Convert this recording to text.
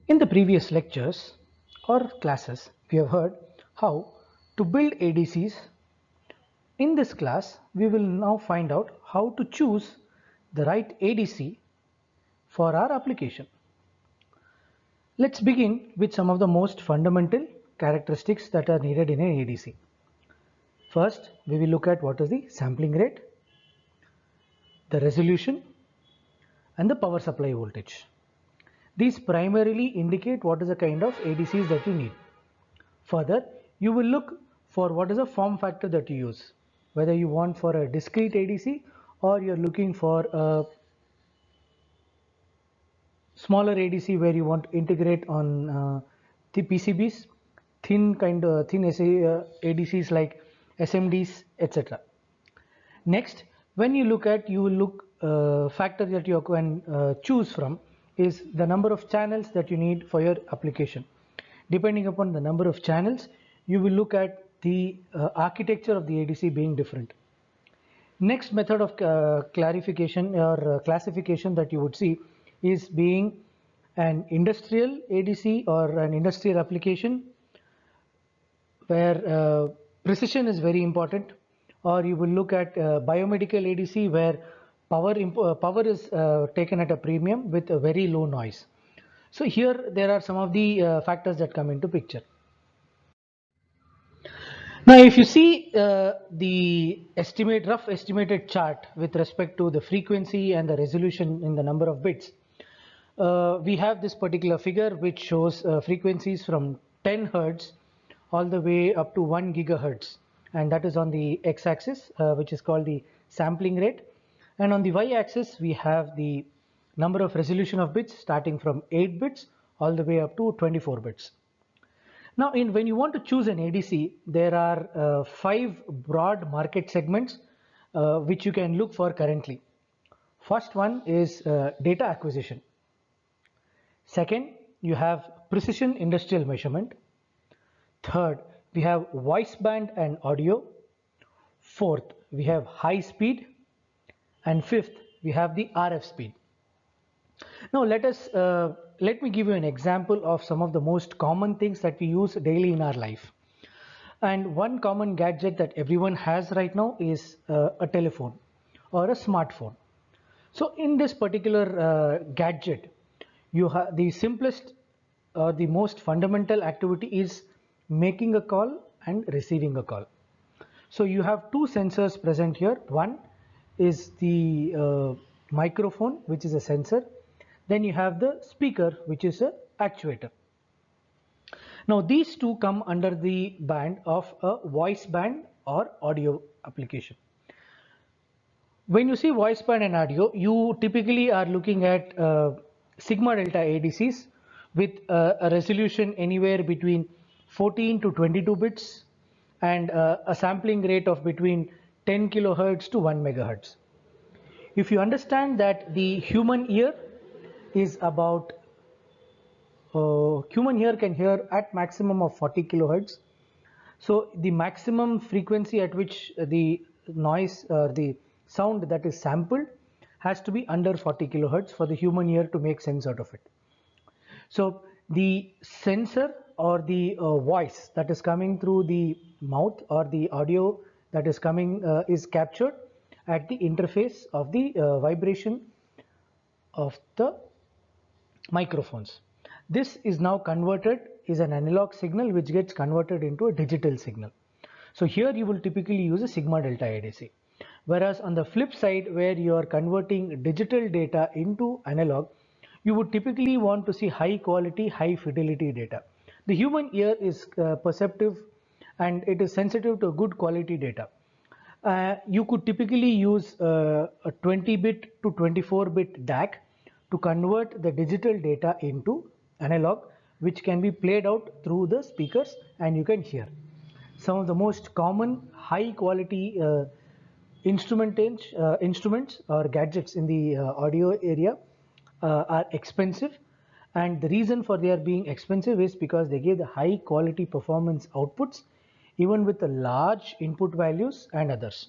In the previous lectures or classes, we have heard how to build ADCs. In this class, we will now find out how to choose the right ADC for our application. Let's begin with some of the most fundamental characteristics that are needed in an ADC. First, we will look at what is the sampling rate, the resolution, and the power supply voltage. These primarily indicate what is the kind of ADCs that you need. Further, you will look for what is the form factor that you use, whether you want for a discrete ADC or you're looking for a smaller ADC where you want to integrate on the PCBs, thin ADCs like SMDs, etc. Next, when you look at, you will look factor that you can choose from is the number of channels that you need for your application. Depending upon the number of channels, you will look at the architecture of the ADC being different. Next method of clarification or classification that you would see is being an industrial ADC or an industrial application where precision is very important, or you will look at biomedical ADC where power is taken at a premium with a very low noise. So here there are some of the factors that come into picture. Now if you see the rough estimated chart with respect to the frequency and the resolution in the number of bits, we have this particular figure which shows frequencies from 10 Hertz all the way up to 1 gigahertz, and that is on the x-axis, which is called the sampling rate, and on the y-axis we have the number of resolution of bits starting from 8 bits all the way up to 24 bits. Now when you want to choose an ADC, there are 5 broad market segments which you can look for currently. First one is data acquisition. Second, you have precision industrial measurement. Third, we have voice band and audio. Fourth, we have high speed. And fifth, we have the RF speed. Now let me give you an example of some of the most common things that we use daily in our life. And one common gadget that everyone has right now is a telephone or a smartphone. So in this particular gadget, you have the simplest or the most fundamental activity is making a call and receiving a call. So you have two sensors present here. One is the microphone, which is a sensor. Then you have the speaker, which is a actuator. Now these two come under the band of a voice band or audio application. When you see voice band and audio, you typically are looking at sigma delta ADCs with a resolution anywhere between 14 to 22 bits and a sampling rate of between 10 kilohertz to 1 megahertz. If you understand that the human ear is about human ear can hear at maximum of 40 kilohertz. So the maximum frequency at which the noise or the sound that is sampled has to be under 40 kilohertz for the human ear to make sense out of it. So the sensor or the voice that is coming through the mouth or the audio that is coming is captured at the interface of the vibration of the microphones. This is now converted, is an analog signal which gets converted into a digital signal. So here you will typically use a sigma delta ADC. Whereas on the flip side, where you are converting digital data into analog, you would typically want to see high quality, high fidelity data. The human ear is perceptive and it is sensitive to good quality data. You could typically use a 20-bit to 24-bit DAC to convert the digital data into analog, which can be played out through the speakers and you can hear. Some of the most common high quality instruments or gadgets in the audio area are expensive, and the reason for their being expensive is because they give the high quality performance outputs even with the large input values and others.